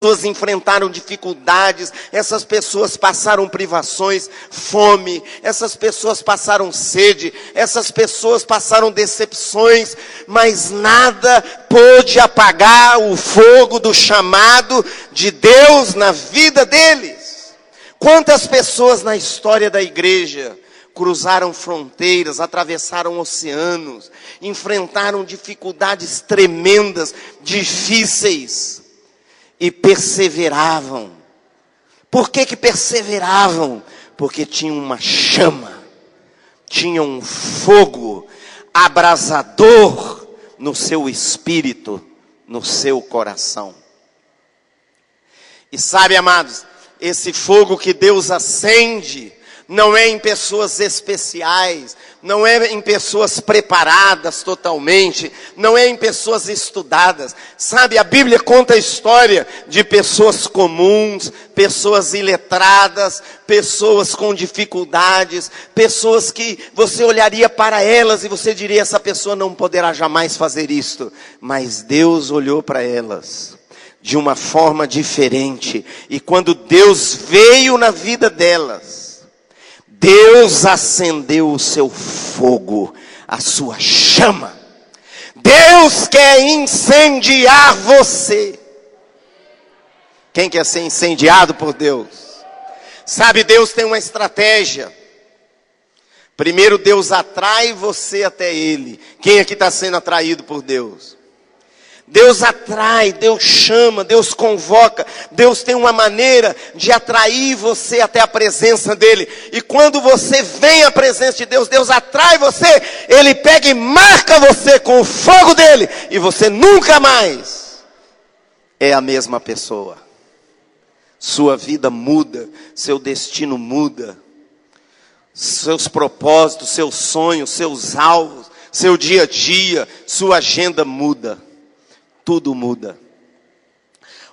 pessoas enfrentaram dificuldades, essas pessoas passaram privações, fome, essas pessoas passaram sede, essas pessoas passaram decepções, mas nada pôde apagar o fogo do chamado de Deus na vida deles. Quantas pessoas na história da igreja cruzaram fronteiras, atravessaram oceanos, enfrentaram dificuldades tremendas, difíceis, e perseveravam. Por que perseveravam? Porque tinham uma chama, tinham um fogo abrasador no seu espírito, no seu coração. E sabe, amados, esse fogo que Deus acende não é em pessoas especiais, não é em pessoas preparadas totalmente, não é em pessoas estudadas. Sabe, a Bíblia conta a história de pessoas comuns, pessoas iletradas, pessoas com dificuldades, pessoas que você olharia para elas e você diria, essa pessoa não poderá jamais fazer isto. Mas Deus olhou para elas de uma forma diferente. E quando Deus veio na vida delas, Deus acendeu o seu fogo, a sua chama. Deus quer incendiar você. Quem quer ser incendiado por Deus? Sabe, Deus tem uma estratégia. Primeiro Deus atrai você até Ele. Quem aqui está sendo atraído por Deus? Deus atrai, Deus chama, Deus convoca, Deus tem uma maneira de atrair você até a presença dEle. E quando você vem à presença de Deus, Deus atrai você, Ele pega e marca você com o fogo dEle, e você nunca mais é a mesma pessoa. Sua vida muda, seu destino muda, seus propósitos, seus sonhos, seus alvos, seu dia a dia, sua agenda muda. Tudo muda.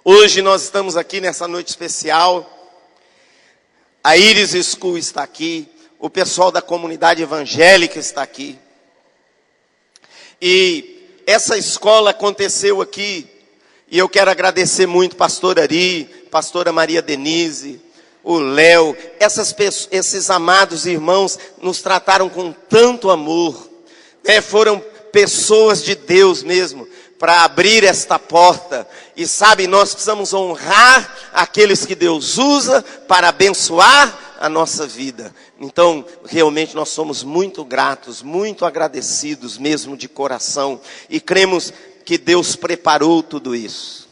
Hoje nós estamos aqui nessa noite especial. A Iris School está aqui. O pessoal da comunidade evangélica está aqui. E essa escola aconteceu aqui. E eu quero agradecer muito pastor Ari, pastora Maria Denise, o Léo. Esses amados irmãos nos trataram com tanto amor. Foram pessoas de Deus mesmo, para abrir esta porta. E sabe, nós precisamos honrar aqueles que Deus usa para abençoar a nossa vida. Então, realmente nós somos muito gratos, muito agradecidos mesmo de coração. E cremos que Deus preparou tudo isso.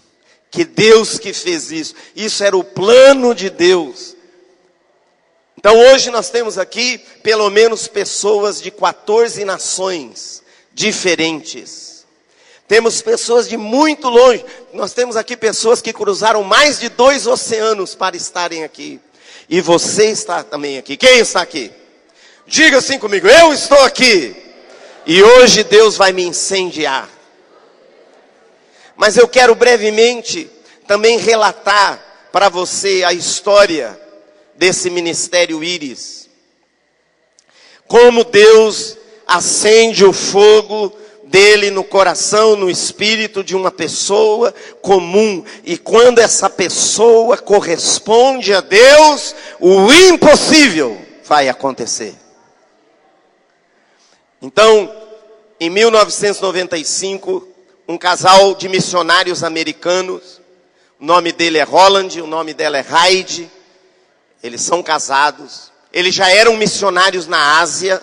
Que Deus que fez isso. Isso era o plano de Deus. Então hoje nós temos aqui pelo menos pessoas de 14 nações diferentes. Temos pessoas de muito longe. Nós temos aqui pessoas que cruzaram mais de 2 oceanos para estarem aqui. E você está também aqui. Quem está aqui? Diga assim comigo, eu estou aqui. E hoje Deus vai me incendiar. Mas eu quero brevemente também relatar para você a história desse ministério Iris. Como Deus acende o fogo dele no coração, no espírito de uma pessoa comum. E quando essa pessoa corresponde a Deus, o impossível vai acontecer. Então, em 1995, um casal de missionários americanos, o nome dele é Roland, o nome dela é Heidi, eles são casados, eles já eram missionários na Ásia,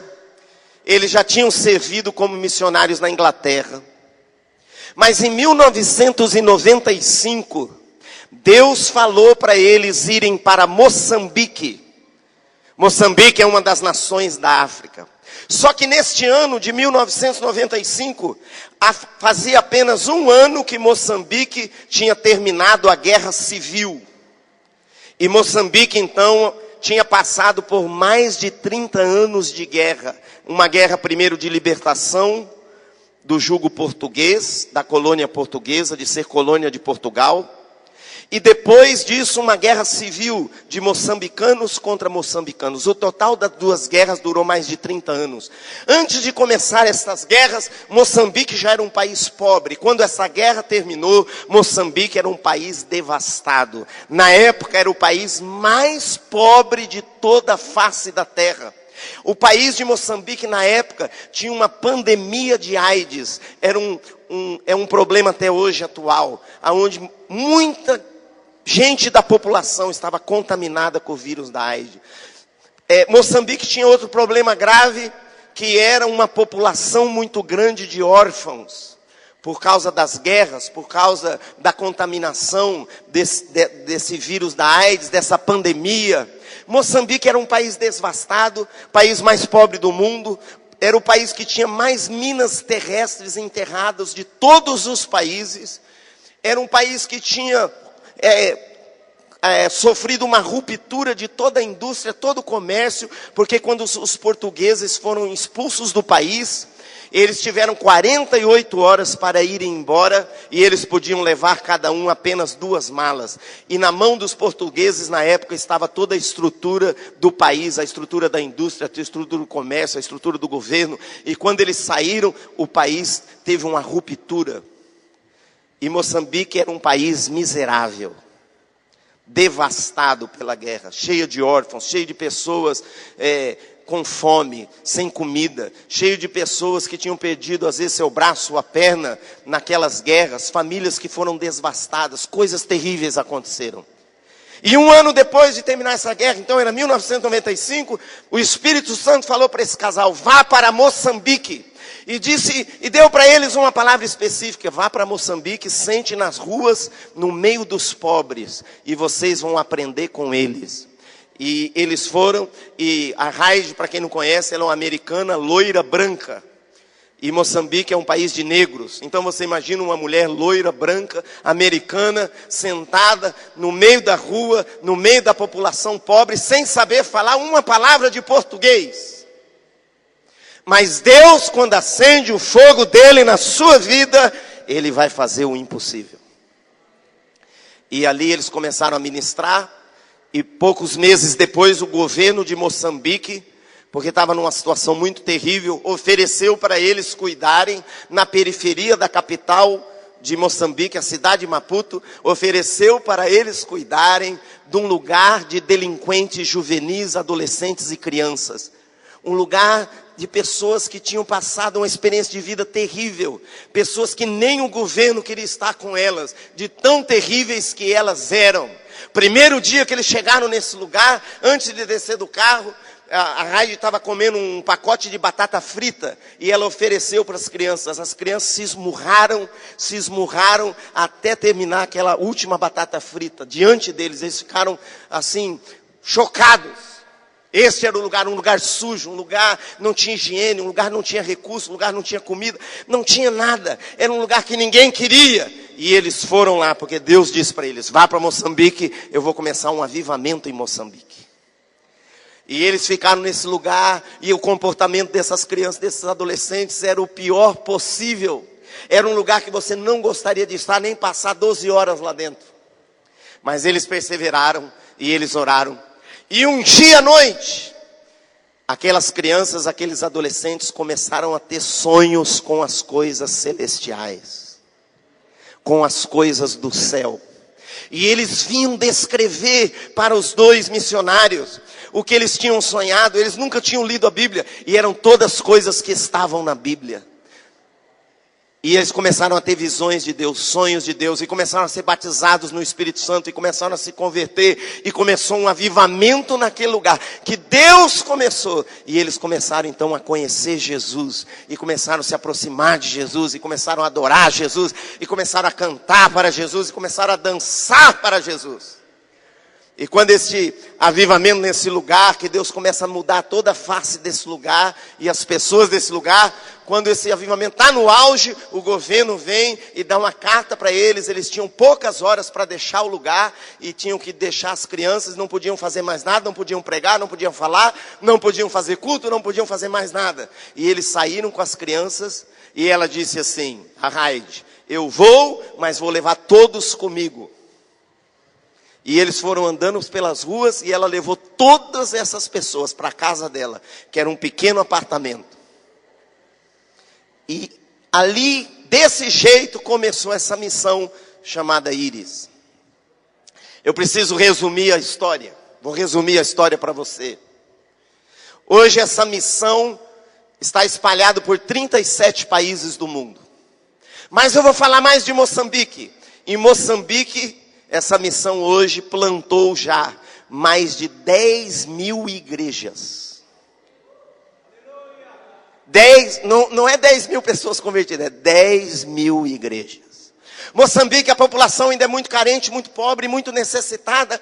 eles já tinham servido como missionários na Inglaterra. Mas em 1995, Deus falou para eles irem para Moçambique. Moçambique é uma das nações da África. Só que neste ano de 1995, fazia apenas um ano que Moçambique tinha terminado a guerra civil. E Moçambique então tinha passado por mais de 30 anos de guerra. Uma guerra primeiro de libertação do jugo português, da colônia portuguesa, de ser colônia de Portugal. E depois disso, uma guerra civil de moçambicanos contra moçambicanos. O total das duas guerras durou mais de 30 anos. Antes de começar essas guerras, Moçambique já era um país pobre. Quando essa guerra terminou, Moçambique era um país devastado. Na época, era o país mais pobre de toda a face da terra. O país de Moçambique, na época, tinha uma pandemia de AIDS. Era um problema até hoje atual, onde muita gente da população estava contaminada com o vírus da AIDS. Moçambique tinha outro problema grave, que era uma população muito grande de órfãos. Por causa das guerras, por causa da contaminação desse vírus da AIDS, dessa pandemia. Moçambique era um país devastado, país mais pobre do mundo. Era o país que tinha mais minas terrestres enterradas de todos os países. Era um país que tinha sofrido uma ruptura de toda a indústria, todo o comércio, porque quando os portugueses foram expulsos do país, eles tiveram 48 horas para irem embora, e eles podiam levar cada um apenas 2 malas. E na mão dos portugueses, na época, estava toda a estrutura do país, a estrutura da indústria, a estrutura do comércio, a estrutura do governo. E quando eles saíram, o país teve uma ruptura. E Moçambique era um país miserável, devastado pela guerra, cheio de órfãos, cheio de pessoas com fome, sem comida, cheio de pessoas que tinham perdido às vezes seu braço ou a perna naquelas guerras, famílias que foram devastadas, coisas terríveis aconteceram. E 1 ano depois de terminar essa guerra, então era 1995, o Espírito Santo falou para esse casal: vá para Moçambique. E deu para eles uma palavra específica: vá para Moçambique, sente nas ruas, no meio dos pobres, e vocês vão aprender com eles. E eles foram, e a Raide, para quem não conhece, ela é uma americana loira branca. E Moçambique é um país de negros. Então você imagina uma mulher loira, branca, americana, sentada no meio da rua, no meio da população pobre, sem saber falar uma palavra de português. Mas Deus, quando acende o fogo dele na sua vida, ele vai fazer o impossível. E ali eles começaram a ministrar. E poucos meses depois, o governo de Moçambique, porque estava numa situação muito terrível, ofereceu para eles cuidarem na periferia da capital de Moçambique, a cidade de Maputo, ofereceu para eles cuidarem de um lugar de delinquentes juvenis, adolescentes e crianças. Um lugar de pessoas que tinham passado uma experiência de vida terrível. Pessoas que nem o governo queria estar com elas, de tão terríveis que elas eram. Primeiro dia que eles chegaram nesse lugar, antes de descer do carro, a Raide estava comendo um pacote de batata frita, e ela ofereceu para as crianças. As crianças se esmurraram até terminar aquela última batata frita. Diante deles, eles ficaram assim, chocados. Este era um lugar sujo, um lugar não tinha higiene, um lugar não tinha recurso, um lugar não tinha comida, não tinha nada. Era um lugar que ninguém queria. E eles foram lá, porque Deus disse para eles: vá para Moçambique, eu vou começar um avivamento em Moçambique. E eles ficaram nesse lugar, e o comportamento dessas crianças, desses adolescentes, era o pior possível. Era um lugar que você não gostaria de estar, nem passar 12 horas lá dentro. Mas eles perseveraram, e eles oraram. E um dia à noite, aquelas crianças, aqueles adolescentes começaram a ter sonhos com as coisas celestiais, com as coisas do céu. E eles vinham descrever para os 2 missionários o que eles tinham sonhado. Eles nunca tinham lido a Bíblia, e eram todas coisas que estavam na Bíblia. E eles começaram a ter visões de Deus, sonhos de Deus, e começaram a ser batizados no Espírito Santo, e começaram a se converter, e começou um avivamento naquele lugar, que Deus começou. E eles começaram então a conhecer Jesus, e começaram a se aproximar de Jesus, e começaram a adorar Jesus, e começaram a cantar para Jesus, e começaram a dançar para Jesus. E quando esse avivamento nesse lugar, que Deus começa a mudar toda a face desse lugar, e as pessoas desse lugar, quando esse avivamento está no auge, o governo vem e dá uma carta para eles. Eles tinham poucas horas para deixar o lugar, e tinham que deixar as crianças, não podiam fazer mais nada, não podiam pregar, não podiam falar, não podiam fazer culto, não podiam fazer mais nada. E eles saíram com as crianças, e ela disse assim, a Raide: eu vou, mas vou levar todos comigo. E eles foram andando pelas ruas e ela levou todas essas pessoas para a casa dela, que era um pequeno apartamento. E ali, desse jeito, começou essa missão chamada Íris. Eu preciso resumir a história. Vou resumir a história para você. Hoje essa missão está espalhada por 37 países do mundo. Mas eu vou falar mais de Moçambique. Em Moçambique, essa missão hoje plantou já mais de 10 mil igrejas. Não é 10 mil pessoas convertidas, é 10 mil igrejas. Moçambique, a população ainda é muito carente, muito pobre, muito necessitada,